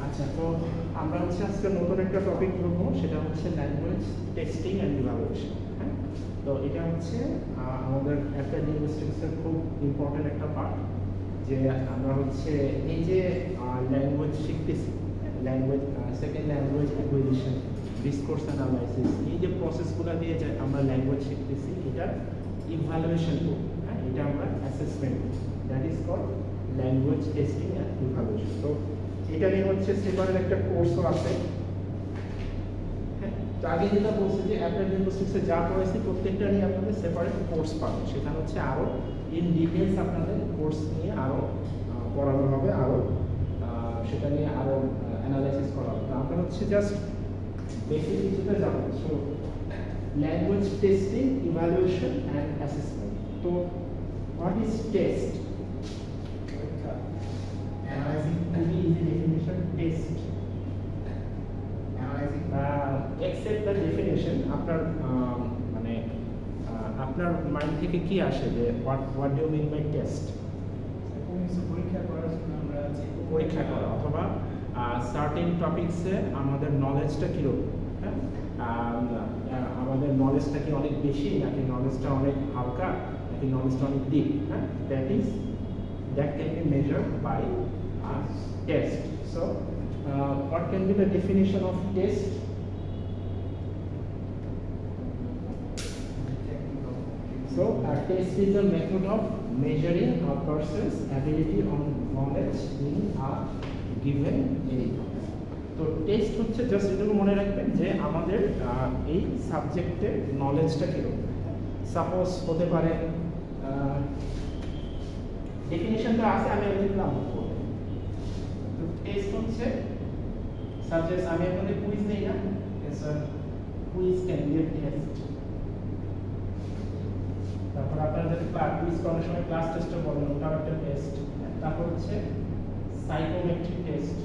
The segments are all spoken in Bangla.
আচ্ছা, তো আমরা হচ্ছে আজকে নতুন একটা টপিক ধরবো, সেটা হচ্ছে ল্যাঙ্গুয়েজ টেস্টিং অ্যান্ড ইভালুয়েশন। হ্যাঁ, তো এটা হচ্ছে আমাদের অ্যাপ্লাইড লিঙ্গুইস্টিক্সের খুব ইম্পর্টেন্ট একটা পার্ট, যে আমরা হচ্ছে এই যে ল্যাঙ্গুয়েজ শিখতেছি, language second language acquisition, discourse analysis, এই যে প্রসেসগুলো দিয়ে যে আমরা ল্যাঙ্গুয়েজ শিখতেছি, এটার ইভালুয়েশন করব। হ্যাঁ, এটা আমরা assessment, that is called language testing and evaluation. তো এটা নিয়ে হচ্ছে সেপারেট একটা কোর্সও আছে। হ্যাঁ, তো আগে যেটা বলছি যে অ্যাপ্লাইড লিঙ্গুইস্টিক্সে যা পড়েছি প্রত্যেকটা নিয়ে আপনাদের সেপারেট কোর্স পাবেন, সেখানে হচ্ছে আরও ইন ডিটেলস আপনাদের কোর্স নিয়ে আরও পড়ানো হবে, আরও সেটা নিয়ে আরও অ্যানালাইসিস করা হবে। আমরা হচ্ছে জাস্ট বেসিক কিছুটা জানবো। So language testing, evaluation and assessment. তো what is test? Analyzing very easy definition, test. Analyzing. Except the definition, আপনার মানে আপনার মাইন্ড থেকে কি আসে যে what do you mean by test? পরীক্ষা করার জন্য আমরা পরীক্ষা করা, অথবা সার্টেন টপিকসে আমাদের নলেজটা কীরকম। হ্যাঁ, আমাদের নলেজটা কি অনেক বেশি, নাকি নলেজটা অনেক হালকা, নাকি নলেজটা অনেক ডিপ। হ্যাঁ, that can be measured by test. So what can be the definition of test? So a test is a method of measuring a person's ability on knowledge in a given area. তো টেস্ট হচ্ছে জাস্ট এটুকু মনে রাখবেন যে আমাদের এই সাবজেক্টের নলেজটা কীরকম। সাপোজ হতে পারে ডেফিনিশনটা আছে, আমি লিখলাম। তো টেস্ট হচ্ছে সাবজেক্ট, আমি আপনাদের কুইজ নেই না, sir quiz can B A test. তারপর আপনারা যদি কুইজ করার সময় ক্লাস টেস্টও বলেন, ওটাও একটা টেস্ট। তারপর হচ্ছে সাইকোমেট্রিক টেস্ট,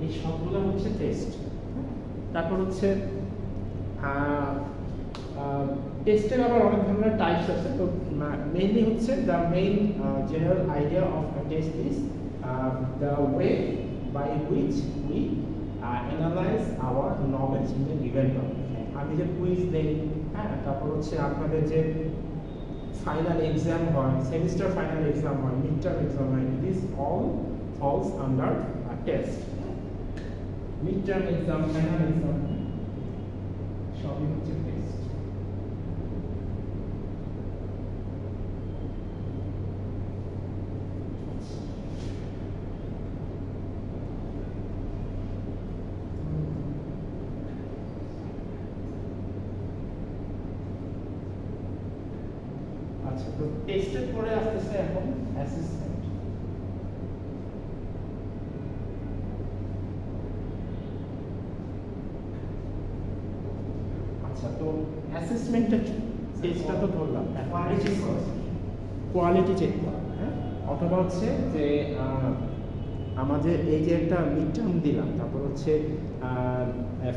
এই সবগুলো হচ্ছে টেস্ট। তারপর হচ্ছে টেস্টের আবার অনেক ধরনের টাইপস আছে। তো মেইনলি হচ্ছে the main general idea of test is the way by which we analyze our knowledge in the given topic. আমি যে কুইজ দেই, হ্যাঁ, তারপর হচ্ছে আপনাদের যে ফাইনাল এক্সাম হয়, সেমিস্টার ফাইনাল এক্সাম হয়, মিড টার্ম এক্সাম হয়, this all falls under test. Mid term exam, final exam সবই হচ্ছে টেস্ট। আচ্ছা, তো টেস্টের পরে আসতেছে এখন অ্যাসেসমেন্ট। আচ্ছা, তো অ্যাসেসমেন্টটা কি? টেস্টটা তো ধরলাম, কোয়ালিটি চেক করা। হ্যাঁ, অথবা হচ্ছে যে আমাদের এই যে একটা মিড টার্ম দিলাম, তারপর হচ্ছে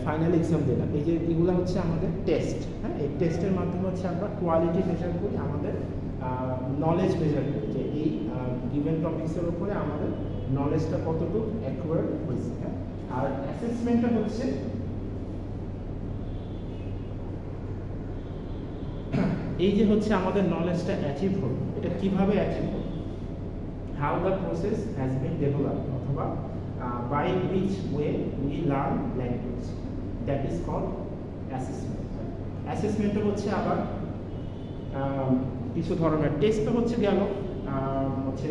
ফাইনাল এক্সাম দিলাম, এই যে এগুলো হচ্ছে আমাদের টেস্ট। হ্যাঁ, এই টেস্টের মাধ্যমে হচ্ছে আমরা কোয়ালিটি মেজার করি, আমাদের নলেজ মেজার করি, যে এই গিভেন টপিক্সের উপরে আমাদের নলেজটা কতটুকু অ্যাকুয়ার হয়েছে। হ্যাঁ, আর অ্যাসেসমেন্টটা হচ্ছে এই যে হচ্ছে আমাদের নলেজটা অ্যাচিভ হলো, এটা কিভাবে অ্যাচিভ হলো, how the process has been developed, অথবা by which way we learn language, that is called assessment. অ্যাসেসমেন্টটা হচ্ছে আবার কিছু ধরনের। টেস্টটা হচ্ছে গেল হচ্ছে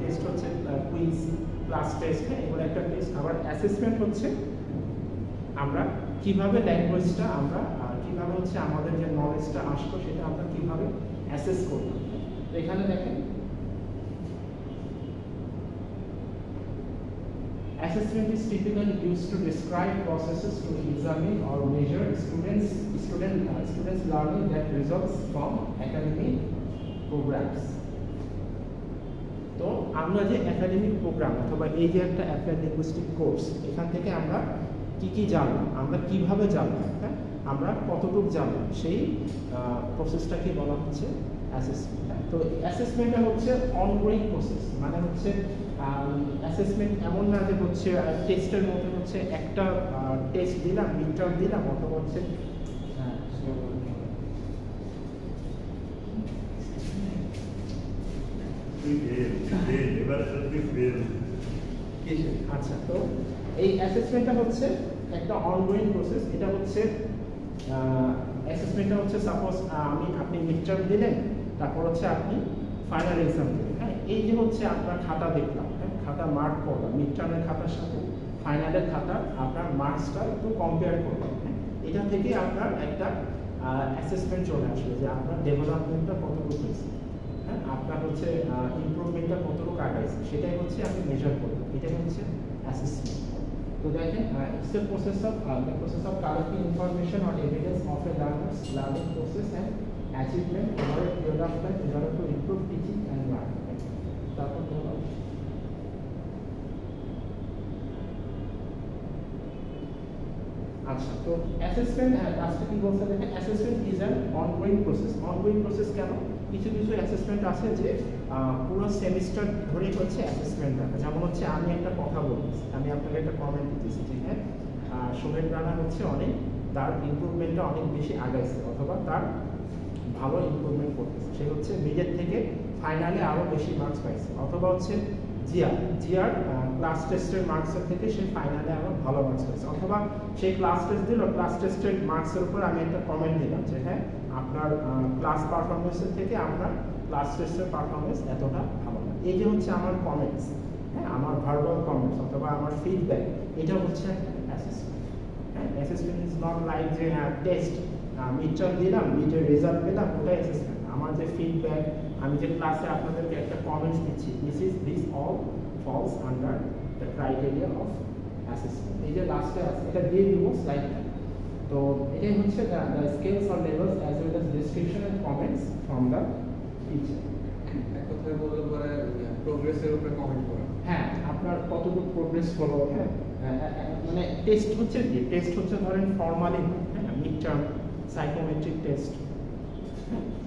টেস্ট হচ্ছে কুইজ, ক্লাস টেস্ট, হ্যাঁ, এগুলো একটা টেস্ট। আবার অ্যাসেসমেন্ট হচ্ছে আমরা কিভাবে ল্যাঙ্গুয়েজটা আমরা কিভাবে হচ্ছে আমাদের যে নলেজটা আসতো সেটা আমরা কিভাবে অ্যাসেস করব। তো এখানে দেখেন assessment is typically used to describe processes to examine or measure students learning that results from academic programs. তো আমরা যে একাডেমিক প্রোগ্রাম অথবা এই যে একটা অ্যাপ্লাইড লিঙ্গুইস্টিক কোর্স, এখান থেকে আমরা কি জানলাম, আমরা কিভাবে জানলাম, হ্যাঁ আমরা কতটুকু জানলাম, সেই প্রসেসটাকে বলা হচ্ছে অ্যাসেসমেন্ট। তো অ্যাসেসমেন্টটা হচ্ছে অনগোয়িং প্রসেস, মানে হচ্ছে অ্যাসেসমেন্ট এমন না যে হচ্ছে টেস্টের মধ্যে হচ্ছে একটা টেস্ট দিলাম, মিড টার্ম দিলাম, অথবা হচ্ছে আচ্ছা। তো এই অ্যাসেসমেন্টটা হচ্ছে একটা অনগোয়িং প্রসেস। এটা হচ্ছে অ্যাসেসমেন্টটা হচ্ছে সাপোজ আপনি মিড টার্ম দিলেন, তারপর হচ্ছে আপনি ফাইনাল এক্সাম দিলেন, হ্যাঁ এই যে হচ্ছে আপনার খাতা দেখলাম, হ্যাঁ খাতা মার্ক করলাম, মিড টার্মের খাতার সাথে ফাইনালের খাতা আপনার মার্কসটা একটু কম্পেয়ার করলাম, হ্যাঁ এটা থেকে আপনার একটা অ্যাসেসমেন্ট চলে আসবে যে আপনার ডেভেলপমেন্টটা কতটুকু হয়েছে, হ্যাঁ আপনার হচ্ছে ইমপ্রুভমেন্টটা কতটুকু আগাইছে, সেটাই হচ্ছে আপনি মেজার করবেন, এটাই হচ্ছে অ্যাসেসমেন্ট। তো দেখেন it's the process of collecting information or evidence of a learner's learning process and achievement over a period of time in order to improve teaching and learning. তারপর বলো আচ্ছা। তো অ্যাসেসমেন্ট আজকে কি বলতে দেখেন, assessment is an ongoing process. Ongoing process কেন? কিছু অ্যাসেসমেন্ট আছে যে পুরো সেমিস্টার ধরে হচ্ছে অ্যাসেসমেন্ট রাখা। যেমন হচ্ছে আমি একটা কথা বলতেছি, আমি আপনাকে একটা কমেন্ট দিতেছি যে হ্যাঁ সোহেল রানা হচ্ছে অনেক, তার ইমপ্রুভমেন্টটা অনেক বেশি আগাইছে, অথবা তার ভালো ইমপ্রুভমেন্ট করতেছে, সে হচ্ছে মিডের থেকে ফাইনালে আরও বেশি মার্কস পাইছে, অথবা হচ্ছে জিয়ার ক্লাস টেস্টের মার্কসের থেকে সে ফাইনালে আরও ভালো মার্কস পাইছে, অথবা সে ক্লাস টেস্ট দিল, ক্লাস টেস্টের মার্কসের উপর আমি একটা কমেন্ট দিলাম যে হ্যাঁ আপনার ক্লাস পারফরমেন্সের থেকে আপনার ক্লাস টেস্টের পারফরমেন্স এতটা ভালো না। এই যে হচ্ছে আমার কমেন্টস, হ্যাঁ আমার ভার্বাল কমেন্টস অথবা আমার ফিডব্যাক, এটা হচ্ছে অ্যাসেসমেন্ট। হ্যাঁ অ্যাসেসমেন্ট ইজ নট লাইক যে টেস্ট মিড টার্ম দিলাম, মিডের রেজাল্ট পেলাম, ওটাই অ্যাসেসমেন্ট। আমার যে ফিডব্যাক, আমি যে ক্লাসে আপনাদেরকে একটা কমেন্টস দিচ্ছি, this all falls under the criteria of assessment. এই যে লাস্টে আছে এটা দিয়ে দিব স্লাইড। তো এটাই হচ্ছে the scales or levels as well as description and comments from the teacher. এক কথায় বলতে পারে প্রোগ্রেসের উপরে কমেন্ট করা। হ্যাঁ আপনার কতটুকু প্রোগ্রেস হলো, হ্যাঁ মানে টেস্ট হচ্ছে কি, টেস্ট হচ্ছে ধরেন ফর্মালি, হ্যাঁ মিড টার্ম, সাইকোমেট্রিক টেস্ট,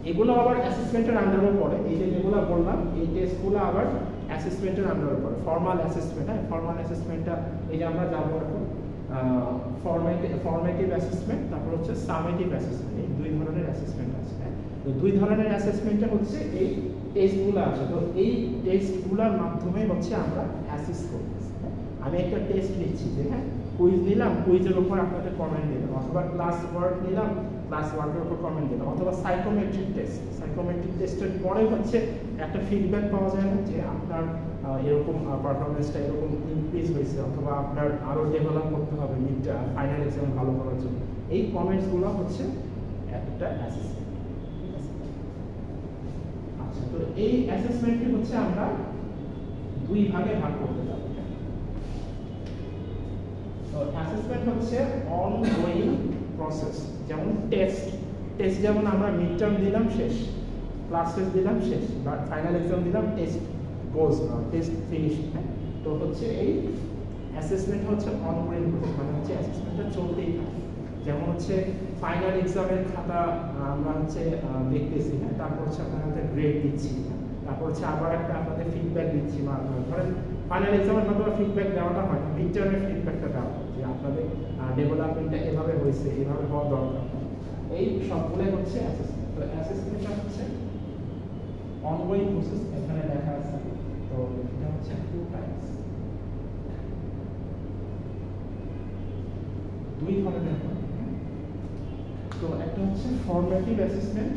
এগুলো আবার অ্যাসেসমেন্টের আন্ডারে পড়ে। এই যে যেগুলো বললাম এই টেস্টগুলো আবার অ্যাসেসমেন্টের আন্ডারে পড়ে। ফর্মাল অ্যাসেসমেন্ট, হ্যাঁ ফর্মাল অ্যাসেসমেন্টটা এই যে আমরা যাবো এখন ফর্মেটিভ অ্যাসেসমেন্ট, তারপর হচ্ছে সামেটিভ অ্যাসেসমেন্ট, এই দুই ধরনের অ্যাসেসমেন্ট আছে। হ্যাঁ তো দুই ধরনের অ্যাসেসমেন্টে হচ্ছে এই টেস্টগুলো আছে। তো এই টেস্টগুলোর মাধ্যমে হচ্ছে আমরা অ্যাসেস করতেছি। আমি একটা টেস্ট নিচ্ছি যে হ্যাঁ কুইজ নিলাম, কুইজের উপর আপনাদের কমেন্ট দিলাম, অথবা ক্লাস ওয়ার্ক নিলাম, ক্লাস ওয়ার্কের উপর কমেন্ট দিলাম, অথবা সাইকোমেট্রিক টেস্ট, সাইকোমেট্রিক টেস্টের পরে হচ্ছে একটা ফিডব্যাক পাওয়া যায় না যে আপনার এরকম পারফরমেন্সটা এরকম ইনক্রিজ হয়েছে, অথবা আপনার আরও ডেভেলপ করতে হবে মিড ফাইনাল এক্সাম ভালো করার জন্য। এই কমেন্টসগুলো হচ্ছে একটা অ্যাসেসমেন্ট। আচ্ছা তো এই অ্যাসেসমেন্টটি হচ্ছে আমরা দুই ভাগে ভাগ করতে যাব। তো অ্যাসেসমেন্ট হচ্ছে অনগোয়িং প্রসেস। যেমন টেস্ট যেমন আমরা মিড টার্ম দিলাম শেষ, ক্লাস টেস্ট দিলাম শেষ, বা ফাইনাল এক্সাম দিলাম, টেস্ট গোজ না, টেস্ট ফিনিশ। হ্যাঁ তো হচ্ছে এই অ্যাসেসমেন্ট হচ্ছে অনগোয়িং প্রসেস, মানে হচ্ছে অ্যাসেসমেন্টটা চলতেই থাকে। যেমন হচ্ছে ফাইনাল এক্সামের খাতা আমরা হচ্ছে দেখতেছি, হ্যাঁ তারপর হচ্ছে আপনাদের গ্রেড দিচ্ছি, তারপর হচ্ছে আবার একটা আপনাদের ফিডব্যাক দিচ্ছি, বা ধরেন ফাইনাল এক্সামের হয়তো ফিডব্যাক দেওয়াটা হয় না, মিড টার্মের ফিডব্যাকটা দেওয়া হয় যে আপনাদের ডেভেলপমেন্টটা এভাবে হয়েছে, এভাবে হওয়া দরকার। এই সবগুলোই হচ্ছে অ্যাসেসমেন্ট। তো অ্যাসেসমেন্টটা হচ্ছে অনগোয়িং প্রসেস, এখানে লেখা আছে। তো এটা হচ্ছে টু টাইপস, দুই ধরনের হয়। তো একটা হচ্ছে ফর্মেটিভ অ্যাসেসমেন্ট,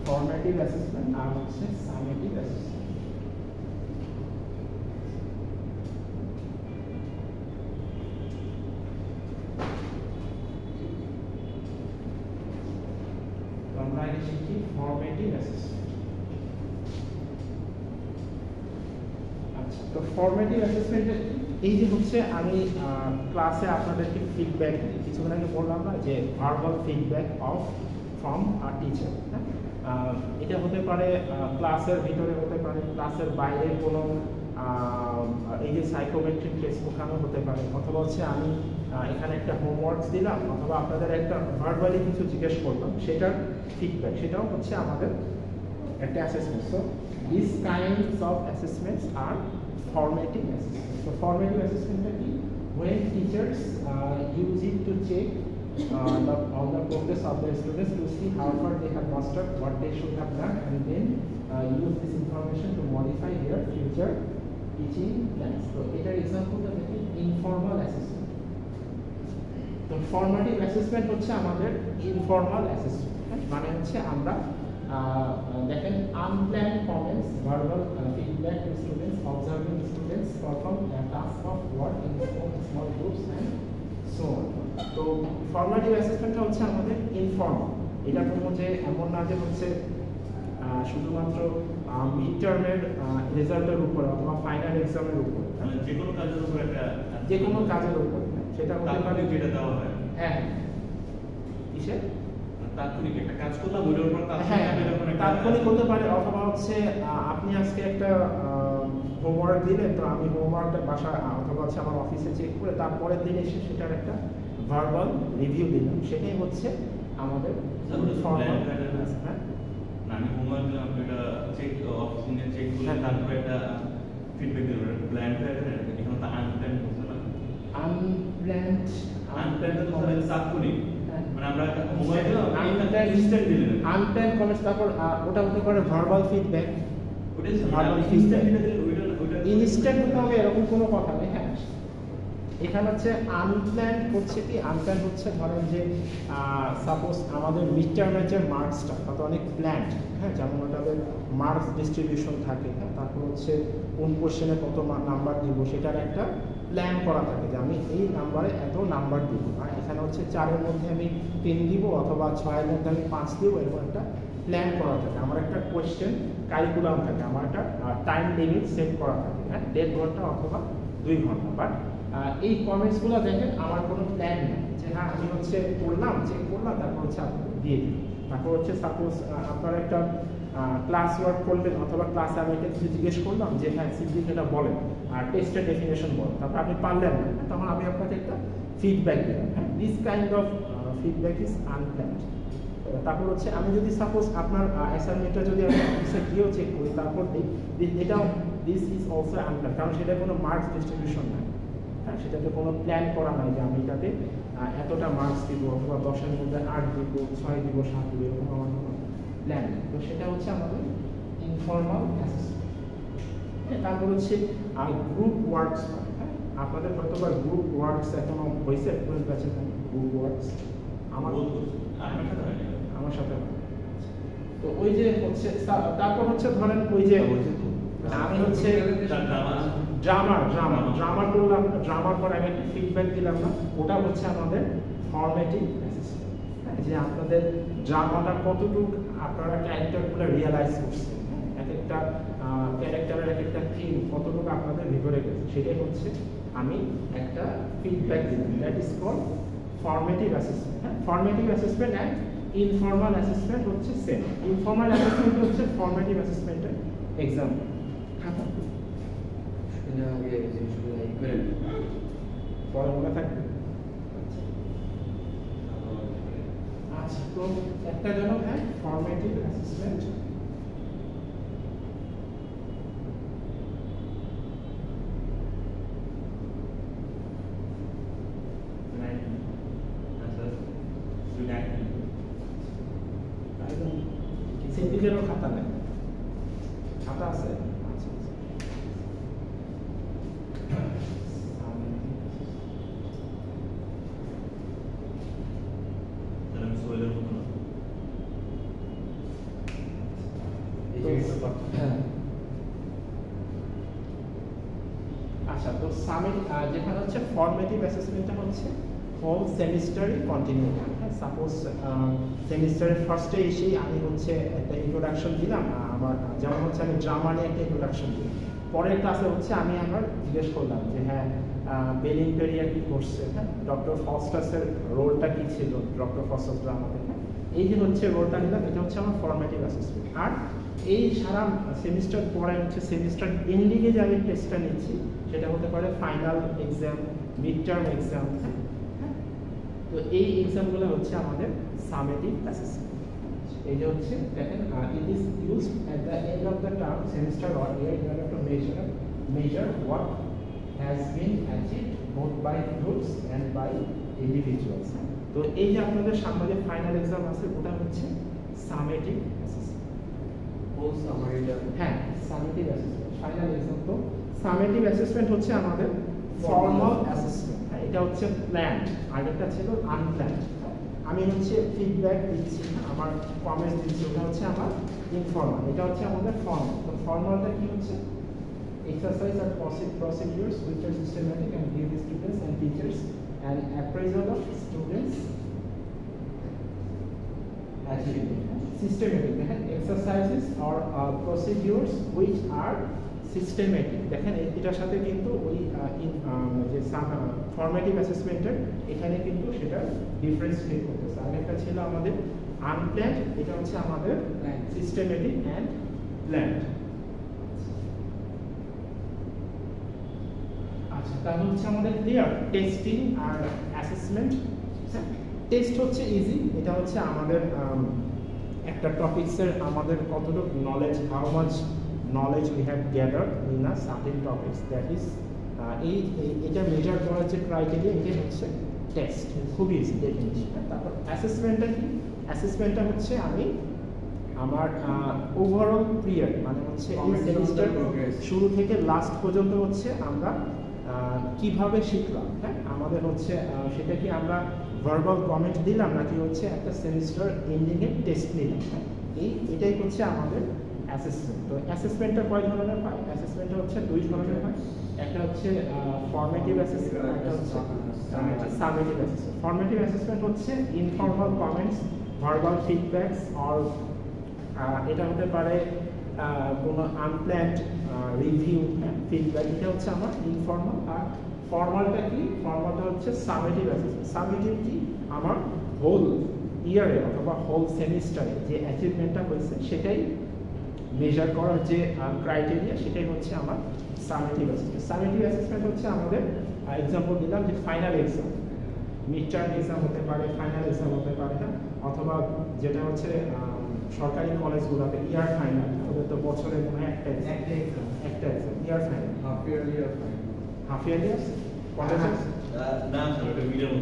ফর্মেটিভ অ্যাসেসমেন্ট আর হচ্ছে সামেটিভ অ্যাসেসমেন্ট। তো আমরা আগে শিখি ফর্মেটিভ অ্যাসেসমেন্ট। আচ্ছা তো ফর্মেটিভ অ্যাসেসমেন্টের এই যে হচ্ছে আমি ক্লাসে আপনাদেরকে ফিডব্যাক দিই, কিছুক্ষণ আগে বললাম না যে verbal feedback of from teacher. এটা হতে পারে ক্লাসের ভিতরে, হতে পারে ক্লাসের বাইরে কোনো এই যে সাইকোমেট্রিক টেস্ট ওখানেও হতে পারে, অথবা হচ্ছে আমি এখানে একটা হোমওয়ার্কস দিলাম, অথবা আপনাদের একটা ভার্বালি কিছু জিজ্ঞেস করলাম, সেটার ফিডব্যাক, সেটাও হচ্ছে আমাদের একটা assessment. So this kinds of assessments are formative assessment. তো ফর্মেটিভ অ্যাসেসমেন্টটা কি? when teachers use it to check on the progress of their students to see how far they have mastered what they should have done, and then use this information to modify their future teaching plans. So এটার এক্সাম্পলটা দেখি, ইনফর্মাল অ্যাসেসমেন্ট। তো ফর্মেটিভ অ্যাসেসমেন্ট হচ্ছে আমাদের ইনফর্মাল অ্যাসেসমেন্ট, মানে হচ্ছে আমরা দেখেন unplanned comments, verbal feedback to students, observing students perform a task of work in small groups and so on. তো ফর্মেটিভ অ্যাসেসমেন্টটা হচ্ছে আমাদের ইনফর্মাল। এটা কোনো যে এমন না যে হচ্ছে শুধুমাত্র মিড টার্মের রেজাল্টের উপর অথবা ফাইনাল এক্সামের উপর, যে কোনো কাজের উপর একটা, যে কোনো কাজের উপর সেটা হতে পারে যেটা দেওয়া হয়। হ্যাঁ, কিসে তাৎক্ষণিক একটা কাজ করলাম ওইটার উপর তাৎক্ষণিক হতে পারে, অথবা হচ্ছে আপনি আজকে একটা হোমওয়ার্ক দিলেন, তো আমি হোমওয়ার্কটা বাসা অথবা হচ্ছে আমার অফিসে চেক করে তারপরের দিন এসে সেটার একটা ভার্বাল রিভিউ দিলাম, সেটাই হচ্ছে আমাদের ফর্মাল। আমি হোমওয়ার্ক দিলাম, এটা চেক অফিসে চেক করে তারপরে একটা ফিডব্যাক দিলাম, প্ল্যান করে এখানে তো আনপ্ল্যান হচ্ছে না। আনপ্ল্যান তো তাৎক্ষণিক, মানে আমরা মোবাইল দিলাম ইনস্ট্যান্ট দিলেন, আনপ্ল্যান কমেন্টস, তারপর ওটা হতে পারে ভার্বাল ফিডব্যাক। ওটা ভার্বাল ইনস্ট্যান্ট ফিডব্যাক দিলে ওইটা ইনস্ট্যান্ট হতে হবে এরকম কোনো কথা নেই। হ্যাঁ, এখানে হচ্ছে আনপ্ল্যান হচ্ছে কি, আনপ্ল্যান হচ্ছে ধরেন যে সাপোজ আমাদের মিড টার্মের যে মার্কসটা কত অনেক প্ল্যান্ড, হ্যাঁ, যেমন ওটাদের মার্কস ডিস্ট্রিবিউশন থাকে, হ্যাঁ, তারপর হচ্ছে কোন কোশ্চেনে কত নাম্বার দিব সেটার একটা প্ল্যান করা থাকে যে আমি এই নাম্বারে এত নাম্বার দিব, আর এখানে হচ্ছে 4-এর মধ্যে আমি 10 দিব অথবা 6-এর মধ্যে আমি 5 দিব, এরকম একটা প্ল্যান করা থাকে। আমার একটা কোয়েশ্চেন কারিকুলাম থাকে, আমার একটা টাইম লিমিট সেট করা থাকে, হ্যাঁ, 1.5 ঘন্টা অথবা 2 ঘন্টা। বাট এই কমেন্টসগুলো দেখেন আমার কোনো প্ল্যান নেই যে হ্যাঁ আমি হচ্ছে করলাম, চেক করলাম, তারপর হচ্ছে আপনাকে দিয়ে দিই। তারপর হচ্ছে সাপোজ আপনারা একটা ক্লাস ওয়ার্ক করলেন, অথবা ক্লাসে আমি একটা কিছু জিজ্ঞেস করলাম যে হ্যাঁ সিম্পলি এটা বলেন আর টেস্টের ডেফিনেশন বলেন, তারপর আপনি পারলেন না, তখন আমি আপনাকে একটা ফিডব্যাক দিলাম। হ্যাঁ, this kind of feedback is unplanned. তারপর হচ্ছে আমি যদি সাপোজ আপনার অ্যাসাইনমেন্টটা যদি আমি অফিসে গিয়েও চেক করি, তারপর এটাও দিস ইজ অলসো আনপ্ল্যান্ড, কারণ সেটা কোনো মার্কস ডিস্ট্রিবিউশন নাই, হ্যাঁ, সেটাতে কোনো প্ল্যান করা নাই যে আমি এটাতে এতটা মার্কস দিব অথবা 10-এর মধ্যে 8 দিব, 6 দিব, 7 দিব, এরকম আমার কোনো প্ল্যান নেই। তো সেটা হচ্ছে আমাদের ইনফর্মাল অ্যাসেসমেন্ট। তারপর হচ্ছে গ্রুপ ওয়ার্কস, হ্যাঁ, আপনাদের হয়তো বা গ্রুপ ওয়ার্কস এখনো হয়েছে, কোন ব্যাচে গ্রুপ ওয়ার্কস আমার সাথে হয়। তো ওই যে হচ্ছে তারপর হচ্ছে ধরেন ওই যে আমি হচ্ছে ড্রামা করলাম, ড্রামার পর আমি একটা ফিডব্যাক দিলাম না, ওটা হচ্ছে আমাদের ফর্মেটিভ অ্যাসেসমেন্ট, যে আপনাদের ড্রামাটা কতটুকু আপনারা ক্যারেক্টারগুলো রিয়েলাইজ করছেন, এক একটা ক্যারেক্টারের এক একটা থিম কতটুকু আপনাদের ভিতরে গেছে, সেটাই হচ্ছে আমি একটা ফিডব্যাক দিলাম। That is called formative assessment. হ্যাঁ, formative assessment and informal assessment হচ্ছে সেম। ইনফর্মাল অ্যাসেসমেন্ট হচ্ছে ফর্মেটিভ অ্যাসেসমেন্টের এক্সাম্পল। খাতা পরে মনে থাকবে। আচ্ছা, তো একটা গেল হ্যাঁ ফর্মেটিভ অ্যাসেসমেন্ট। সিন্ডিকেটের খাতা নেই, খাতা আছে? আচ্ছা আচ্ছা, তো সামিট যেখানে হচ্ছে ফর্মেটিভ অ্যাসেসমেন্টটা হচ্ছে হোল সেমিস্টারই কন্টিনিউ। হ্যাঁ, সাপোজ সেমিস্টারের ফার্স্টে এসেই আমি হচ্ছে একটা ইন্ট্রোডাকশন দিলাম, আমার যেমন হচ্ছে আমি ড্রামা নিয়ে একটা ইন্ট্রোডাকশন দিই, পরের ক্লাসে হচ্ছে আমি আমার জিজ্ঞেস করলাম যে হ্যাঁ বেলিংপেরিয়া কি করছে, হ্যাঁ, ডক্টর ফস্টাসের রোলটা কি ছিল, ডক্টর ফস্টাস আমাদের, হ্যাঁ, এই যে হচ্ছে রোলটা নিলাম, এটা হচ্ছে আমার ফর্মেটিভ অ্যাসেসমেন্ট। আর এই সারা সেমিস্টার পরে হচ্ছে সেমিস্টার এন্ডিংয়ে যে আমি টেস্টটা নিচ্ছি সেটা হতে পারে final exam, mid term exam, হ্যাঁ। তো এই এক্সামগুলো হচ্ছে আমাদের সামেটিভ অ্যাসেসমেন্ট। এই যে হচ্ছে দেখেন, it is used at the end of the term semester or year in order to measure what has been achieved both by groups and by individuals. তো এই যে আপনাদের সামনে যে ফাইনাল এক্সাম আছে ওটা হচ্ছে সামেটিভ অ্যাসেসমেন্ট। হোল সামারিটা হ্যাঁ, সামেটিভ অ্যাসেসমেন্ট ফাইনাল এক্সাম। তো সামেটিভ অ্যাসেসমেন্ট হচ্ছে আমাদের ফর্মাল অ্যাসেসমেন্ট, হ্যাঁ, এটা হচ্ছে প্ল্যান্ড, আগেরটা ছিল আনপ্ল্যান্ড। আমি হচ্ছে ফিডব্যাক দিচ্ছি, আমার কমেন্ট দিচ্ছি, ওটা হচ্ছে আমার ইনফর্মাল, এটা হচ্ছে আমাদের ফর্মাল। তো ফর্মালটা কি হচ্ছে, exercise or procedures which are systematic and give the students and teachers an appraisal of students achievement. Systematic exercises or procedures which are systematic, দেখেন এটার সাথে কিন্তু ওই যে ফর্মেটিভ অ্যাসেসমেন্টের এখানে কিন্তু সেটা ডিফারেন্স ক্রিয়েট করতেছে। আগেরটা ছিল আমাদের আনপ্ল্যান্ড, এটা হচ্ছে আমাদের সিস্টেমেটিক অ্যান্ড প্ল্যান্ড। আচ্ছা, তাহলে হচ্ছে আমাদের ক্লিয়ার টেস্টিং আর অ্যাসেসমেন্ট। টেস্ট হচ্ছে ইজি, এটা হচ্ছে আমাদের একটা টপিকসের আমাদের কতটুকু knowledge, how much knowledge we have gathered in a certain topics, that is এটা মেজার করার যে ক্রাইটেরিয়া, এটা হচ্ছে টেস্ট, খুবই ইজি দেখে নিচ্ছি। তারপর অ্যাসেসমেন্টটা কি, অ্যাসেসমেন্টটা হচ্ছে আমি আমার ওভারঅল পিরিয়ড, মানে হচ্ছে এই সেমিস্টার শুরু থেকে লাস্ট পর্যন্ত হচ্ছে আমরা কিভাবে শিখলাম, হ্যাঁ, আমাদের হচ্ছে সেটা কি আমরা ভার্বাল কমেন্ট দিলাম নাকি হচ্ছে একটা সেমিস্টার এন্ডিংয়ে টেস্ট নিলাম, হ্যাঁ, এটাই হচ্ছে আমাদের অ্যাসেসমেন্ট। তো অ্যাসেসমেন্টটা কয় ধরনের হয়, অ্যাসেসমেন্টটা হচ্ছে দুই ধরনের হয়, একটা হচ্ছে ফর্মেটিভ অ্যাসেসমেন্ট, একটা হচ্ছে সামেটিভ অ্যাসেসমেন্ট। ফর্মেটিভ অ্যাসেসমেন্ট হচ্ছে informal comments, verbal feedbacks, or এটা হতে পারে কোনো আনপ্ল্যান্ড রিভিউ, ফিডব্যাক, এটা হচ্ছে আমার ইনফর্মাল। আর ফর্মালটা কি, ফর্মালটা হচ্ছে সামেটিভ অ্যাসেসমেন্ট। সামেটিভ কি, আমার হোল ইয়ারে অথবা হোল সেমিস্টারে যে অ্যাচিভমেন্টটা হয়েছে সেটাই মেজার করার যে ক্রাইটেরিয়া, সেটাই হচ্ছে আমার সামেটিভ অ্যাসেসমেন্ট। সামেটিভ অ্যাসেসমেন্ট হচ্ছে আমাদের এক্সাম্পল দিলাম যে final exam, mid term exam হতে পারে, ফাইনাল এক্সাম হতে পারে, না, অথবা যেটা হচ্ছে সরকারি কলেজগুলোতে ইয়ার ফাইনাল, ওদের তো বছরে মনে হয় একটা exam year final, half yearly আর ফাইনাল, হাফ ইয়ারলি আছে কলেজে না স্যার, ওটা মিডিয়াম,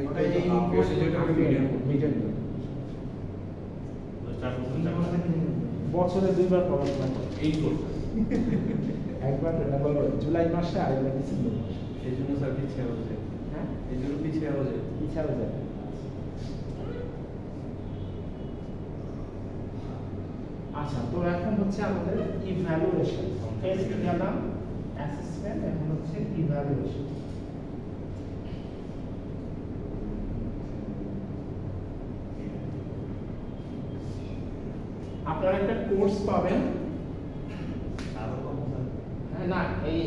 ওটা এই কোর্সে যেটা মিডিয়াম মিডিয়াম 4 বছর বছরে দুইবার পড়াশোনা করে, এই কোর্স একবার জুলাই মাসে আর একবার ডিসেম্বর মাসে, এই জন্য স্যার পিছিয়ে হচ্ছে, হ্যাঁ, এই জন্য পিছিয়ে হচ্ছে। ইচ্ছাও যায়। আচ্ছা, তো এখন হচ্ছে আমাদের ইভ্যালুয়েশন। টেস্ট গেলাম, অ্যাসেসমেন্ট, এখন হচ্ছে ইভ্যালুয়েশন। আপনারা একটা কোর্স পাবেন, না, এই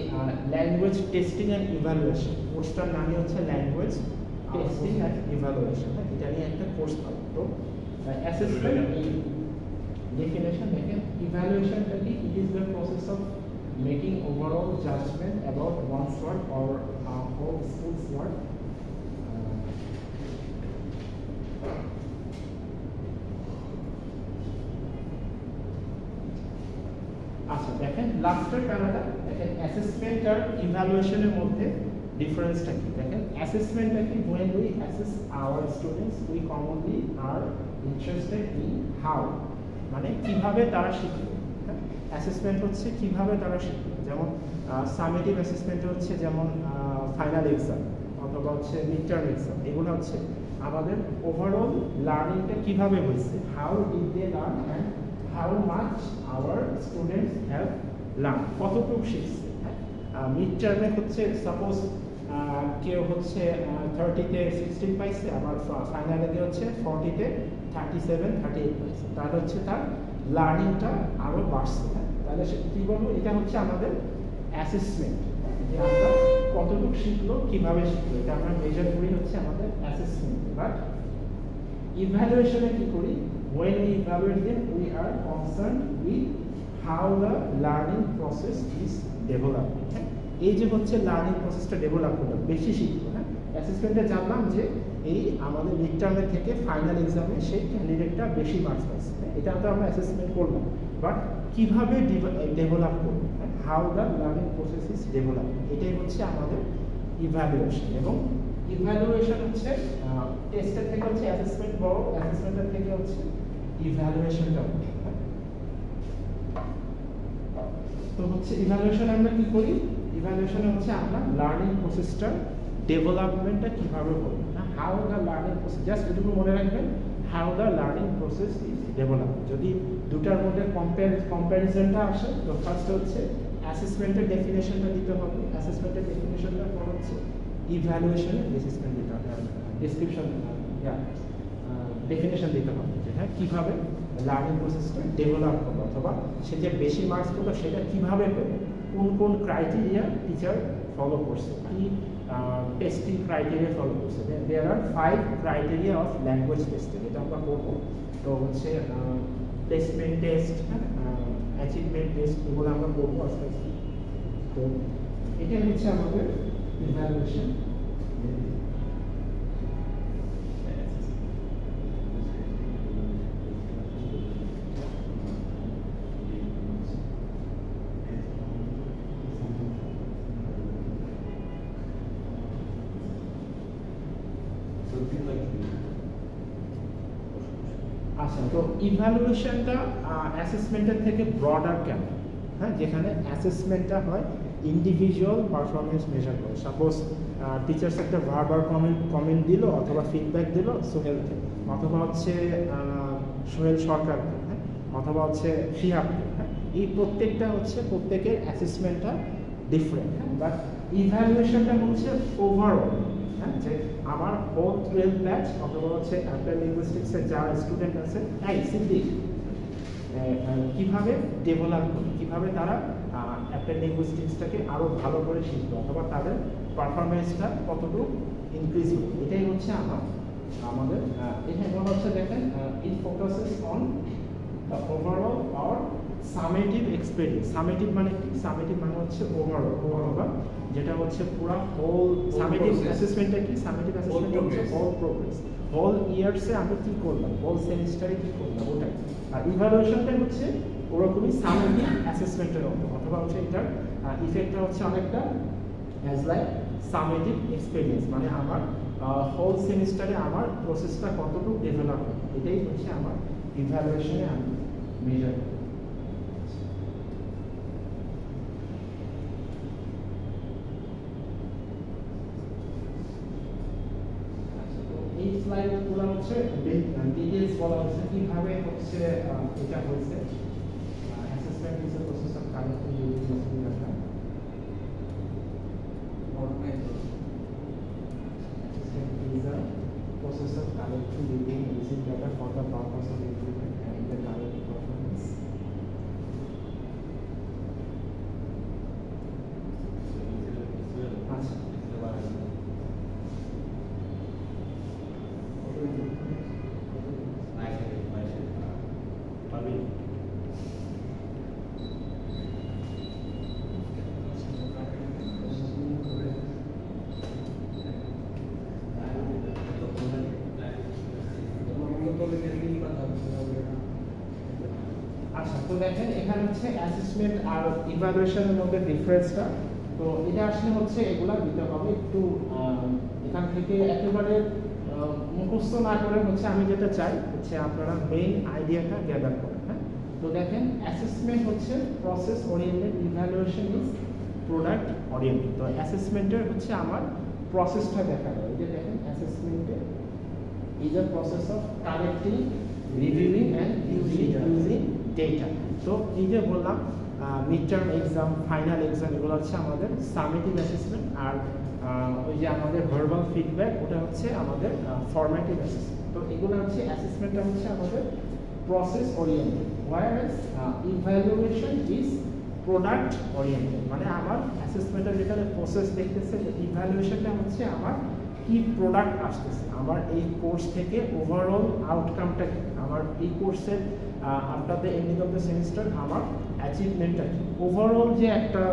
ল্যাঙ্গুয়েজ টেস্টিং অ্যান্ড ইভ্যালুয়েশন, কোর্সটার নামই হচ্ছে ল্যাঙ্গুয়েজ টেস্টিং অ্যান্ড ইভ্যালুয়েশন, এটা নিয়ে একটা কোর্স পাবেন। তো অ্যাসেসমেন্ট definition, দেখেন evaluation কি, it is the process of making overall judgment about one's work or whole school's work. আচ্ছা, দেখেন লাস্টের প্যারাটা, দেখেন অ্যাসেসমেন্ট আর ইভ্যালুয়েশনের মধ্যে ডিফারেন্সটা কি, দেখেন অ্যাসেসমেন্টটা কি, when we assess our students we commonly are interested in how, মানে কিভাবে তারা শিখবে। অ্যাসেসমেন্ট হচ্ছে কিভাবে তারা শিখবে, যেমন সামেটিভ অ্যাসেসমেন্ট হচ্ছে যেমন ফাইনাল এক্সাম অথবা হচ্ছে মিড টার্ম এক্সাম, এগুলো হচ্ছে আমাদের ওভারঅল লার্নিংটা কিভাবে হয়েছে, how did they learn and how much our students have learn, কতটুকু শিখছে। মিড টার্মে হচ্ছে সাপোজ কেউ হচ্ছে 30-তে 16 পাইছে, আবার ফাইনালে হচ্ছে 40-তে 37-38 পাইছে, তাহলে হচ্ছে তার লার্নিংটা আরও বাড়ছে। তাহলে সে কী বলবো, এটা হচ্ছে আমাদের অ্যাসেসমেন্ট, যে আমরা কতটুকু শিখলো, কিভাবে শিখলো, এটা আমরা মেজার করি হচ্ছে আমাদের অ্যাসেসমেন্ট। বাট ইভ্যালুয়েশনে কি করি, when we evaluate them we are concerned with how the learning process is developed। হ্যাঁ, এই যে হচ্ছে লার্নিং প্রসেসটা ডেভেলপ করলাম, বেশি শিখবো। হ্যাঁ, অ্যাসেসমেন্টে জানলাম যে এই আমাদের মিড টার্মের থেকে ফাইনাল এক্সামে সেই ক্যান্ডিডেটটা বেশি মার্কস পাচ্ছে, এটা তো আমরা অ্যাসেসমেন্ট করলাম। বাট কিভাবে ডেভেলপ করবো, how the learning process is develop, এটাই হচ্ছে আমাদের ইভ্যালুয়েশন। এবং ইভ্যালুয়েশন হচ্ছে টেস্টের থেকে হচ্ছে অ্যাসেসমেন্ট বড়, অ্যাসেসমেন্টের থেকে হচ্ছে ইভ্যালুয়েশনটা বড়। তো হচ্ছে ইভ্যালুয়েশন আমরা কি করি, ইভ্যালুয়েশনে হচ্ছে আমরা লার্নিং প্রসেসটা ডেভেলপমেন্টটা কিভাবে করব, how the learning process, just এটুকু মনে রাখবেন, how the learning process is develop. যদি দুটার মধ্যে কম্প্যারিজনটা আসে, তো ফার্স্ট হচ্ছে অ্যাসেসমেন্টের ডেফিনেশনটা দিতে হবে, অ্যাসেসমেন্টের ডেফিনেশনটা পর হচ্ছে ইভ্যালুয়েশনের অ্যাসেসমেন্ট দিতে হবে, ডেসক্রিপশন ডেফিনেশন দিতে হবে যে হ্যাঁ কীভাবে লার্নিং প্রসেসটা ডেভেলপ করবে, অথবা সে যে বেশি মার্কস পেলো সেটা কীভাবে পেলো, কোন কোন ক্রাইটেরিয়া টিচার ফলো করছে, কি টেস্টিং ক্রাইটেরিয়া ফলো করছে। দেয়ার আর 5 ক্রাইটেরিয়া অফ ল্যাঙ্গুয়েজ টেস্টিং, এটা আমরা করবো। তো হচ্ছে প্লেসমেন্ট টেস্ট, অ্যাচিভমেন্ট টেস্ট, এগুলো আমরা করবো আস্তে আস্তে। তো এটাই হচ্ছে আমাদের ইভ্যালুয়েশন। আচ্ছা, তো ইভ্যালুয়েশনটা অ্যাসেসমেন্টের থেকে ব্রডার কেন? হ্যাঁ, যেখানে অ্যাসেসমেন্টটা হয় ইন্ডিভিজুয়াল পারফরমেন্স মেজার করে। সাপোজ টিচার্স একটা ভার্বাল কমেন্ট দিল অথবা ফিডব্যাক দিল সোহেলকে, অথবা হচ্ছে সোহেল সরকারকে, হ্যাঁ, অথবা হচ্ছে শিহাবকে। হ্যাঁ, এই প্রত্যেকটা হচ্ছে প্রত্যেকের অ্যাসেসমেন্টটা ডিফারেন্ট। হ্যাঁ, বাট ইভ্যালুয়েশনটা হচ্ছে ওভারঅল, হ্যাঁ, যে আমার হোল 12 ব্যাচ অথবা হচ্ছে অ্যাপ্লাইড লিঙ্গুইস্টিক্সের যারা স্টুডেন্ট আছে, এই সিদ্দিক কীভাবে ডেভেলপ করবে, কীভাবে তারা অ্যাপ্লাইড লিঙ্গুইস্টিক্সটাকে আরও ভালো করে শিখবে, অথবা তাদের পারফরমেন্সটা কতটুকু ইনক্রিজ হবে, এটাই হচ্ছে আমাদের এখানে হচ্ছে দেখেন it focuses on the overall or summative experience. Summative মানে কি? সামেটিভ মানে হচ্ছে ওভারঅল, অথবা যেটা হচ্ছে পুরো হোল সামেটিভ অ্যাসেসমেন্টটা কি? সামেটিভ অ্যাসেসমেন্ট হচ্ছে হোল প্রোগ্রেস, হোল ইয়ার্সে আমরা কি করলাম, হোল সেমিস্টারে কি করলাম, ওটাই। আর ইভ্যালুয়েশনটা হচ্ছে ওরকমই সামেটিভ অ্যাসেসমেন্টের মতো, অথবা হচ্ছে এটার ইফেক্টটা হচ্ছে অনেকটা অ্যাজ লাইক সামেটিভ এক্সপেরিয়েন্স, মানে আমার হোল সেমিস্টারে আমার প্রসেসটা কতটুকু ডেভেলপ হয়, এটাই হচ্ছে আমার ইভ্যালুয়েশনে আমি মেজার করি। এই স্লাইডগুলো হচ্ছে ডিটেইলস বলা হচ্ছে কিভাবে হচ্ছে এটা হয়েছে। Assessment is a process of collecting using data. Assessment is a process of collecting using data for the purpose of improvement and the learning performance. আচ্ছা, তো দেখেন এখানে হচ্ছে অ্যাসেসমেন্ট আর ইভ্যালুয়েশনের মধ্যে ডিফারেন্সটা। তো এটা আসলে হচ্ছে এগুলা দিতে হবে একটু এখান থেকে একেবারে মুখস্থ না করে হচ্ছে আমি যেটা চাই হচ্ছে আপনারা মেইন আইডিয়াটা গ্যাদার করেন। হ্যাঁ, তো দেখেন অ্যাসেসমেন্ট হচ্ছে process oriented, evaluation is product oriented. তো অ্যাসেসমেন্টের হচ্ছে আমার প্রসেসটা দেখানো, এই যে দেখেন অ্যাসেসমেন্টে is a process of collecting, reviewing and using data. তো এই যে বললাম mid term exam, final exam, এগুলো হচ্ছে আমাদের সামেটিভ অ্যাসেসমেন্ট, আর ওই যে আমাদের ভার্বাল ফিডব্যাক ওটা হচ্ছে আমাদের ফরম্যাটিভ অ্যাসেসমেন্ট। তো এগুলো হচ্ছে অ্যাসেসমেন্টটা হচ্ছে আমাদের process oriented, whereas evaluation is product oriented, মানে আমার অ্যাসেসমেন্টের যেখানে প্রসেস দেখতেছে যে ইভ্যালুয়েশনটা হচ্ছে আমার কি প্রোডাক্ট আসতেছে, আমার এই কোর্স থেকে ওভারঅল আউটকামটা কি, আমার এই কোর্সের after the ending of the semester আমার অ্যাচিভমেন্টটা কি, ওভারঅল যে একটা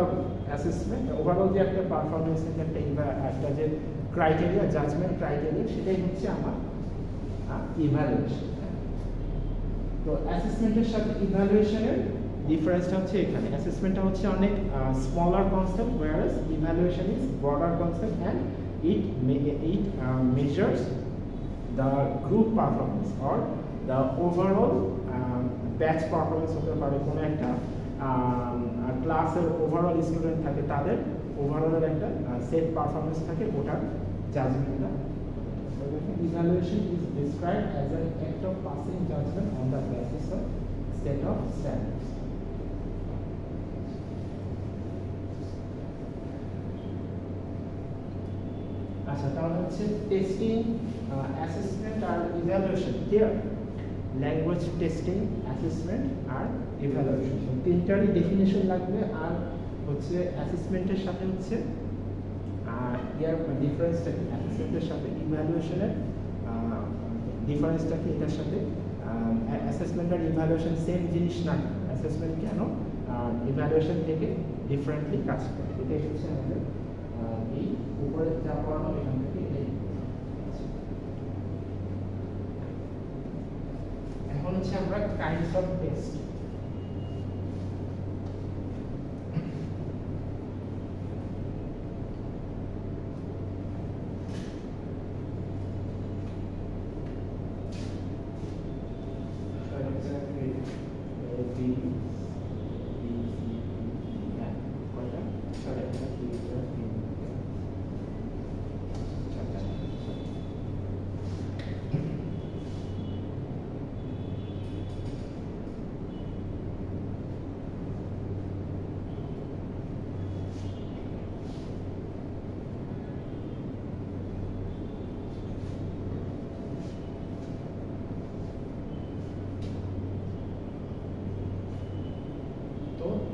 অ্যাসেসমেন্ট, ওভারঅল যে একটা পারফরমেন্সের একটা যে ক্রাইটেরিয়া, জাজমেন্ট ক্রাইটেরিয়া, সেটাই হচ্ছে আমার ইভ্যালুয়েশন। তো অ্যাসেসমেন্টের সাথে ইভ্যালুয়েশনের ডিফারেন্সটা হচ্ছে এখানে, অ্যাসেসমেন্টটা হচ্ছে অনেক smaller concept, whereas evaluation is broader concept and it measures the group performance or the overall batch performance হতে পারে, কোনো একটা ক্লাসের ওভারঅল স্টুডেন্ট থাকে তাদের ওভারঅলের একটা সেট পারফরমেন্স থাকে, ওটার জাজমেন্টটা। Evaluation is described as an act of passing judgment on the basis of set of standards. আচ্ছা, তাহলে হচ্ছে টেস্টিং, অ্যাসেসমেন্ট আর evaluation clear. Language testing, assessment আর ইভ্যালুয়েশন, তিনটারই ডেফিনেশন লাগবে। আর হচ্ছে অ্যাসেসমেন্টের সাথে হচ্ছে ইয়ার ডিফারেন্সটা কি, অ্যাসেসমেন্টের সাথে ইভ্যালুয়েশনের ডিফারেন্সটা কি, এটার সাথে অ্যাসেসমেন্ট আর ইভ্যালুয়েশন সেম জিনিস না, অ্যাসেসমেন্ট কেন ইভ্যালুয়েশন থেকে ডিফারেন্টলি কাজ করে, এটাই হচ্ছে আমাদের এই উপরে যা পড়ানো এখান থেকে এই। এখন হচ্ছে আমরা কাইন্ডস অফ টেস্ট।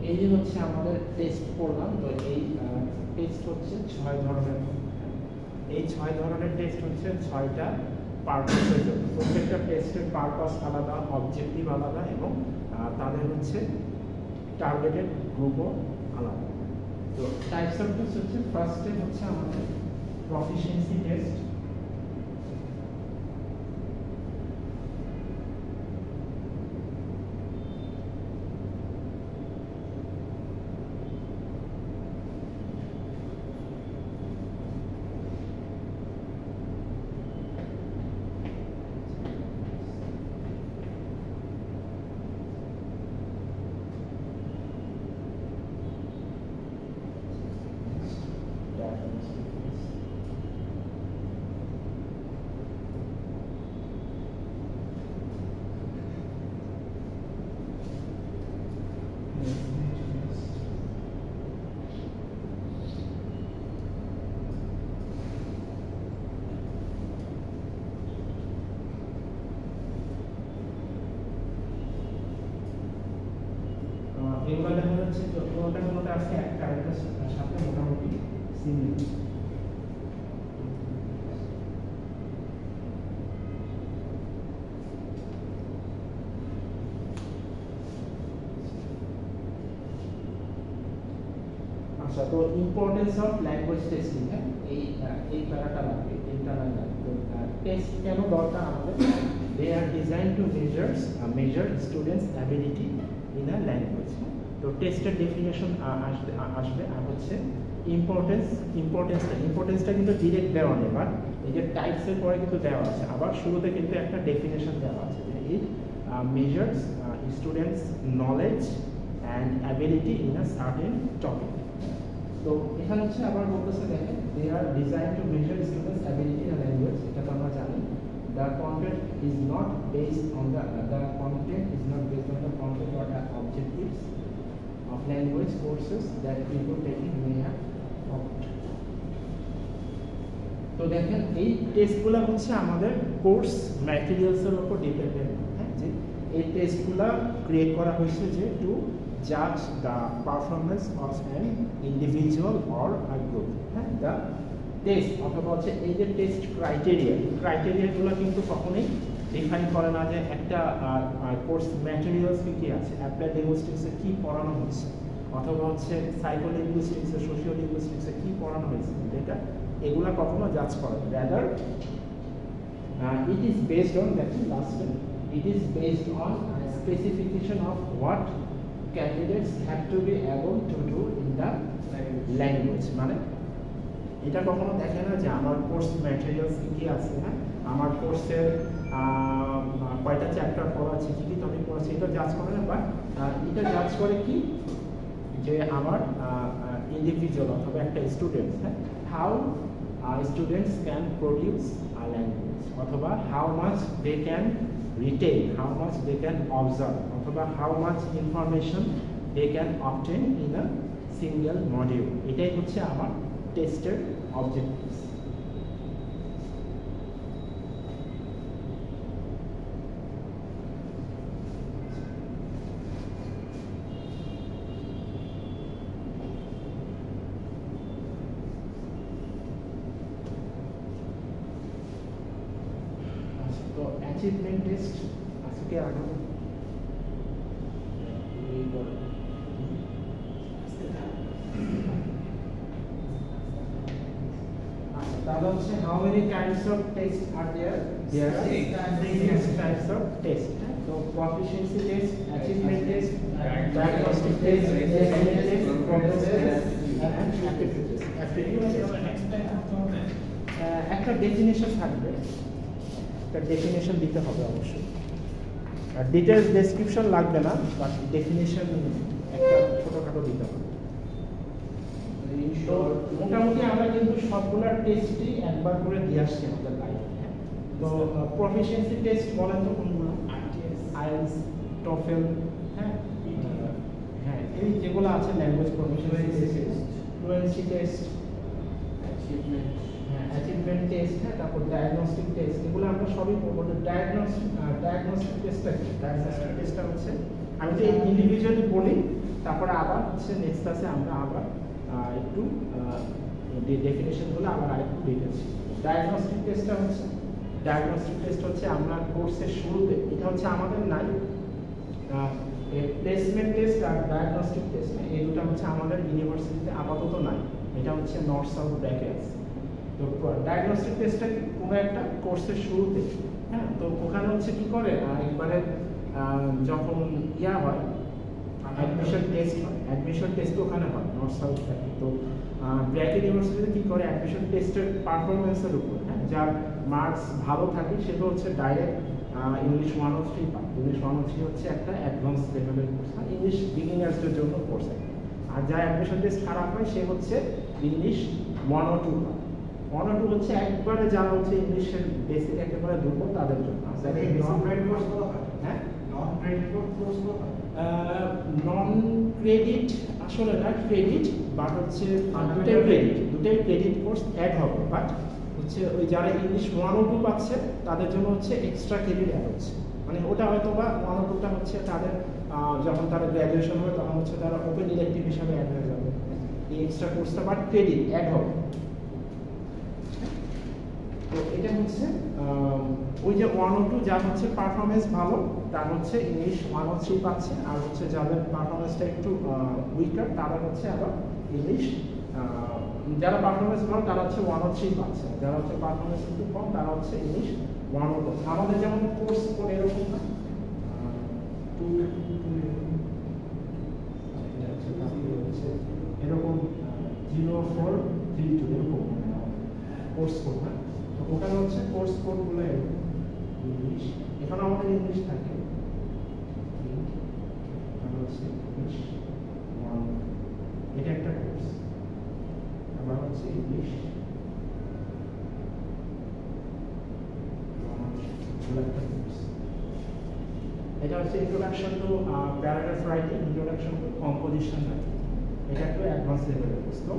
এই যে হচ্ছে আমাদের টেস্ট করলাম, তো এই টেস্ট হচ্ছে 6 ধরনের। এই 6 ধরনের টেস্ট হচ্ছে 6টা পারপাসের জন্য, প্রত্যেকটা টেস্টের পারপাস আলাদা, অবজেক্টিভ আলাদা এবং তাদের হচ্ছে টার্গেটেড গ্রুপও আলাদা। তো টাইপস অফ টেস্ট হচ্ছে, ফার্স্টে হচ্ছে আমাদের প্রফিশিয়েন্সি টেস্ট, এগুলো দেখা যাচ্ছে কোনোটা কোনোটা আছে একটা আরেকটার সাথে মোটামুটি সিমিলার। আচ্ছা, তো ইম্পর্টেন্স অফ ল্যাঙ্গুয়েজ টেস্টিং, হ্যাঁ এই প্যারাটা লাগবে, তিনটা লাইন লাগবে। টেস্ট কেন দরকার আমাদের? They are design to measure students ability in a language. তো টেস্টের ডেফিনেশন আসবে, আর হচ্ছে ইম্পর্টেন্সটা কিন্তু ডিরেক্ট দেওয়া নেই, বাট এই যে টাইপসের পরে কিন্তু দেওয়া আছে, আবার শুরুতে কিন্তু একটা ডেফিনেশন দেওয়া আছে যে it measures students knowledge and ability in a certain topic. তো এখানে হচ্ছে আবার বলতেছে, দেখেন they are design to measure students ability in a language, এটা তো আমরা জানি। The content is not based on the content or the objectives of language courses that people taking may have found. তো দেখেন এই টেস্টগুলো হচ্ছে আমাদের কোর্স ম্যাটেরিয়ালসের উপর ডিপেন্ডেন্ট, হ্যাঁ, যে এই টেস্টগুলো ক্রিয়েট করা হয়েছে যে two judge the performance of an individual or a group. হ্যাঁ, the test অথবা হচ্ছে এই যে টেস্ট ক্রাইটেরিয়াগুলো কিন্তু কখনোই ডিফাইন করে না যে একটা কোর্স ম্যাটেরিয়ালস কি আছে, অ্যাপ্লাইড লিঙ্গুইস্টিক্সে কি পড়ানো হচ্ছে, অথবা হচ্ছে সাইকোলিঙ্গুইস্টিক্সে, সোশিও লিঙ্গুইস্টিক্সে কি পড়ানো হয়েছে, এটা এগুলা কখনো জাজ করে না। Rather it is based on that last one, it is based on specification of what candidates have to be able to do in the language. মানে এটা কখনো দেখে না যে আমার কোর্স ম্যাটেরিয়ালস কি আছে, হ্যাঁ, আমার কোর্সের কয়টা চ্যাপ্টার পড়াচ্ছি, কি কি টপিক পড়াচ্ছি, এটা জাজ করে না, বাট এটা জাজ করে কি যে আমার ইন্ডিভিজুয়াল অথবা একটা স্টুডেন্ট, হ্যাঁ, how students can produce a language, অথবা how much they can retain, how much they can observe, অথবা how much information they can obtain in a single module. এটাই হচ্ছে আমার টেস্টের অবজেক্টিভস। তো অ্যাচিভমেন্ট টেস্ট আজকে আগামী তাহলে হচ্ছে how many kinds of tests are there? There are six types of tests. So proficiency test, achievement test, diagnostic test, assessment test, progress test, and aptitude test. Aptitude test. একটা ডেফিনেশন থাকবে, একটা ডেফিনেশন দিতে হবে অবশ্যই। আর ডিটেলস ডেসক্রিপশন লাগবে না, বাট ডেফিনেশন একটা ছোটখাটো দিতে হবে। তো মোটামুটি আমরা কিন্তু সবগুলো টেস্টই একবার করে দিয়ে আসছি আমাদের লাইফে। তো প্রফিশিয়েন্সি টেস্ট বলেন তো কোনগুলো? আইএলটিএস, টফেল, হ্যাঁ হ্যাঁ, এই যেগুলো আছে language proficiency test, fluency test, achievement test, হ্যাঁ, তারপর ডায়াগনস্টিক টেস্ট, এগুলো আমরা সবই করবো। ডায়াগনস্টিক টেস্টটা কি? ডায়াগনস্টিক টেস্টটা হচ্ছে আমি যে ইন্ডিভিজুয়ালি বলি, তারপরে আবার হচ্ছে নেক্সট ক্লাসে আমরা আবার একটু ডেফিনেশনগুলো আবার আরেকটু ডিটেলস। ডায়াগনস্টিক টেস্ট হচ্ছে আমরা কোর্সের শুরুতে, এটা হচ্ছে আমাদের নাই, প্লেসমেন্ট টেস্ট আর ডায়াগনস্টিক টেস্ট, এই দুটো হচ্ছে আমাদের ইউনিভার্সিটিতে আপাতত নাই, এটা হচ্ছে নর্থ সাউথ ব্র্যাকে আছে। তো ডায়াগনস্টিক টেস্টটা কোনো একটা কোর্সের শুরুতে, হ্যাঁ, তো ওখানে হচ্ছে কি করে একবারে যখন ইয়া হয় অ্যাডমিশন টেস্ট হয়, অ্যাডমিশন টেস্ট ওখানে হয় নর্থ সাউথ ব্র্যাকে। তো ব্র্যাক ইউনিভার্সিটিতে কি করে অ্যাডমিশন টেস্টের পারফরমেন্সের উপর, হ্যাঁ, যার মার্কস ভালো থাকে সে তো হচ্ছে ডাইরেক্ট ইংলিশ 103 পায়। ইংলিশ 103 হচ্ছে একটা অ্যাডভান্স লেভেলের কোর্স, ইংলিশ বিগিনার্সদের জন্য কোর্স একটা। আর যার অ্যাডমিশন টেস্ট খারাপ হয় সে হচ্ছে ইংলিশ 102 পায়। 102 হচ্ছে একবারে যারা হচ্ছে ইংলিশের বেসিক একেবারে দুর্বল তাদের জন্য। হ্যাঁ, নন ক্রেডিট আসলে না, ক্রেডিট বাট হচ্ছে দুটাই ক্রেডিট কোর্স অ্যাড হবে, বাট হচ্ছে ওই যারা ইংলিশ 102 পাচ্ছে তাদের জন্য হচ্ছে এক্সট্রা ক্রেডিট অ্যাড হচ্ছে। মানে ওটা হয়তো বা 102টা হচ্ছে তাদের যখন তারা গ্র্যাজুয়েশন হবে তখন হচ্ছে তারা ওপেন ইলেকটিভ হিসাবে অ্যাড হয়ে যাবে এই এক্সট্রা কোর্সটা, বাট ক্রেডিট অ্যাড হবে। তো এটা হচ্ছে ওই যে 102 যার হচ্ছে পারফরমেন্স ভালো তার হচ্ছে ইংলিশ 103 পাচ্ছে, আর হচ্ছে যাদের পারফরমেন্সটা একটু উইকার তারা হচ্ছে আবার ইংলিশ, যারা পারফরমেন্স ভালো তারা হচ্ছে 103 পাচ্ছে, যারা হচ্ছে পারফরমেন্স একটু কম তারা হচ্ছে ইংলিশ 102। আমাদের যেমন কোর্স করে এরকম না, এরকম 0432 এরকম কোর্স কোড না। তো ওখানে হচ্ছে কোর্স কোডগুলো ইংলিশ, এখানে আমাদের ইংলিশ থাকে, হচ্ছে ইংলিশ 1, এটা একটা কোর্স, আবার হচ্ছে ইংলিশ একটা কোর্স। এটা হচ্ছে introduction to paragraph writing, introduction to composition writing, এটা একটু অ্যাডভান্স লেভেলের কোর্স। তো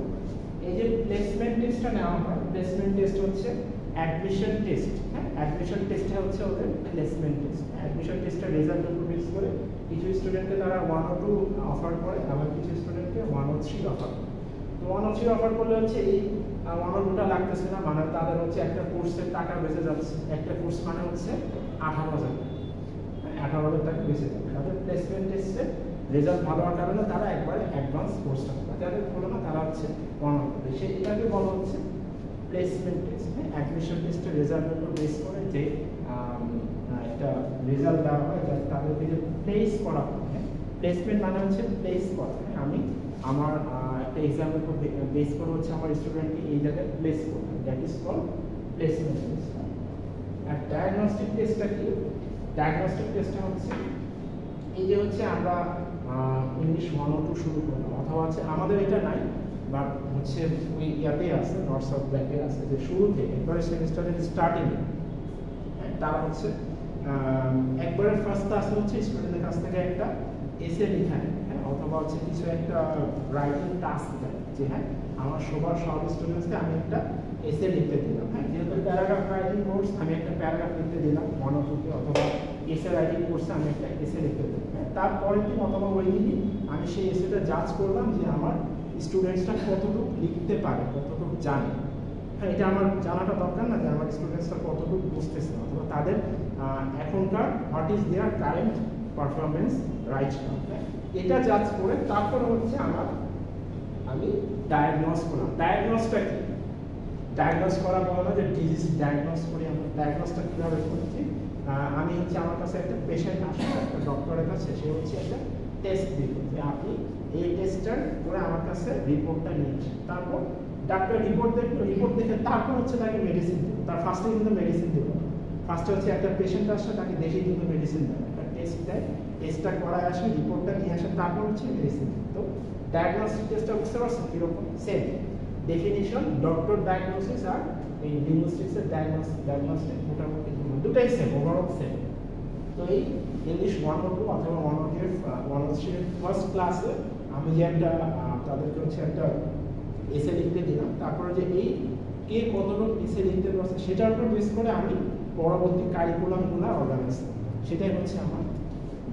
এই যে প্লেসমেন্ট টেস্টটা নেওয়া হয়, প্লেসমেন্ট টেস্ট হচ্ছে অ্যাডমিশন টেস্ট, হ্যাঁ, অ্যাডমিশন টেস্টে হচ্ছে ওদের প্লেসমেন্ট টেস্ট। অ্যাডমিশন টেস্টের রেজাল্টের উপর বেস করে কিছু স্টুডেন্টকে তারা 1 or 2 অফার করে, আবার কিছু স্টুডেন্টকে 1 or 3 অফার করে। তো 1 or 3 অফার করলে হচ্ছে এই 1 or 2টা লাগতেছে না, মানে তাদের হচ্ছে একটা কোর্সের টাকা বেঁচে যাচ্ছে। একটা কোর্স মানে হচ্ছে 18,000, 18,000 টাকা বেঁচে যাবে। তাদের প্লেসমেন্ট টেস্টে রেজাল্ট ভালো হওয়ার কারণে তারা একবারে অ্যাডভান্স কোর্সটা করে, যাদের হলো না তারা হচ্ছে 1 or 2। সে এটাকে বলা হচ্ছে প্লেসমেন্ট টেস্ট। অ্যাডমিশন টেস্টের রেজাল্টের উপর বেস করে যে একটা রেজাল্ট দেওয়া হয়, যাতে তাদেরকে যে প্লেস করা হয়। প্লেসমেন্ট মানে হচ্ছে প্লেস করা। আমি আমার একটা এক্সামের উপর বেস করে হচ্ছে আমার স্টুডেন্টকে এই জায়গায় প্লেস করব, that is called placement test. আর ডায়াগনস্টিক টেস্টটা কি? ডায়াগনস্টিক টেস্টটা হচ্ছে এই যে হচ্ছে আমরা ইংলিশ 1 or 2 শুরু করলাম, অথবা হচ্ছে আমাদের এটা নাই, বা হচ্ছে ওই ইয়াতে আছে, নর্থ সাউথ ব্ল্যাকে আছে, যে শুরুতে একবারে সেমিস্টারের স্টার্টিংয়ে তারা হচ্ছে একবারে ফার্স্ট ক্লাসে হচ্ছে স্টুডেন্টের কাছ থেকে একটা এসে লেখা নেয়, হ্যাঁ, অথবা হচ্ছে কিছু একটা রাইটিং টাস্ক দেয়, যে হ্যাঁ আমার সব স্টুডেন্টসকে আমি একটা এসে লিখতে দিলাম। হ্যাঁ, যেহেতু প্যারাগ্রাফ রাইটিং কোর্স, আমি একটা প্যারাগ্রাফ লিখতে দিলাম 1 or 2কে, অথবা এসে রাইটিং কোর্সে আমি একটা এসে লিখতে দিলাম। হ্যাঁ, তারপরের দিন অথবা ওই দিনই আমি সেই এসেটা জাজ করলাম যে আমার স্টুডেন্টসটা কতটুকু লিখতে পারে, কতটুকু জানে। হ্যাঁ, এটা আমার জানাটা দরকার না যে আমার স্টুডেন্টসটা কতটুকু বুঝতেছে, অথবা তাদের এখনকার what is there current performance right now. এটা জাজ করে তারপরে হচ্ছে আমি ডায়াগনোস করলাম। ডায়াগনোসটা কি? ডায়াগনোস করা বলা হয় যে ডিজিজ ডায়াগনোস করি। আমরা ডায়াগনোসটা কীভাবে করছি? আমি হচ্ছে আমার কাছে একটা পেশেন্ট আসে একটা ডক্টরের কাছে, সে হচ্ছে একটা টেস্ট দিল যে আপনি এই টেস্টটা করে আমার কাছে রিপোর্টটা নিয়ে আসেন। তারপর ডাক্তার রিপোর্ট দেখলো, রিপোর্ট দেখে তারপর হচ্ছে তাকে মেডিসিন দেবো। তার ফার্স্টে কিন্তু মেডিসিন দেবো, ফার্স্টে হচ্ছে একটা পেশেন্ট আসে, তাকে দেখে কিন্তু মেডিসিন দেয়, একটা টেস্ট দেয়, টেস্টটা করায় আসে, রিপোর্টটা নিয়ে আসে, তারপর হচ্ছে মেডিসিন। তো ডায়াগনস্টিক টেস্টটা বুঝতে পারছেন কীরকম? সেম ডেফিনিশন, ডক্টর ডায়াগনোসিস আর এই লিঙ্গুইস্টিক্সের ডায়াগনস্টিক মোটামুটি দুটাই সেম, ওভারঅল সেম। তো এই ইংলিশ 1 or 2 অথবা 1 or 3 ফার্স্ট ক্লাসে আমি যে একটা তাদেরকে হচ্ছে একটা এসে লিখতে দিলাম, তারপরে যে এই কে কতটুকু এসে লিখতে পারছে সেটার উপর বেস করে আমি পরবর্তী কারিকুলামগুলো অর্গানাইজ করি। সেটাই হচ্ছে আমার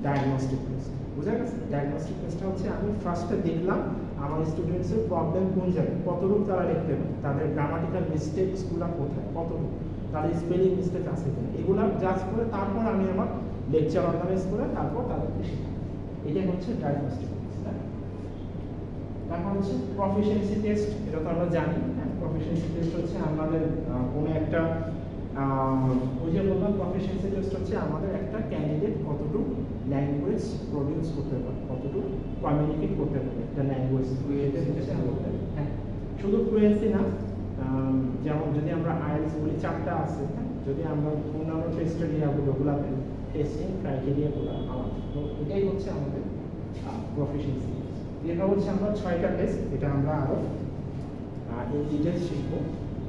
ডায়াগনস্টিক টেস্ট। বুঝা গেছে? ডায়াগনস্টিক টেস্টটা হচ্ছে আমি ফার্স্টে দেখলাম আমার স্টুডেন্টসের প্রবলেম কোন জায়গায়, কতটুকু তারা লিখতে পারে, তাদের গ্রামাটিক্যাল মিস্টেকসগুলো কোথায়, কতটুকু তাদের স্পেলিং মিস্টেক আছে কিনা, এগুলো জাজ করে তারপর আমি আমার লেকচার অর্গানাইজ করে তারপর তাদেরকে শেখাই। এটাই হচ্ছে ডায়াগনস্টিক টেস্ট। তারপর হচ্ছে প্রফিশিয়েন্সি টেস্ট, এটা তো আমরা জানি। প্রফিশিয়েন্সি টেস্ট হচ্ছে আমাদের কোনো একটা ওই যে বললাম প্রফিশিয়েন্সি টেস্ট হচ্ছে আমাদের একটা ক্যান্ডিডেট কতটুকু ল্যাঙ্গুয়েজ প্রডিউস করতে পারে, কতটুকু কমিউনিকেট করতে পারে একটা ল্যাঙ্গুয়েজ। হ্যাঁ, শুধু ফ্লুয়েন্সি না, যেমন যদি আমরা আইএলটিএস বলি 4টা আছে, হ্যাঁ, যদি আমরা অন্যান্য টেস্টের ইয়েগুলো টেস্টিং ক্রাইটেরিয়াগুলো আমার, তো এটাই হচ্ছে আমাদের প্রফিশিয়েন্সি। এটা হচ্ছে আমরা 6টা টেস্ট, এটা আমরা আরও ইন ডিটেলস শিখবো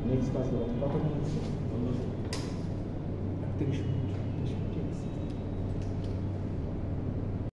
নেক্সট ক্লাসে। কতক্ষণ হচ্ছে? 30 মিনিট।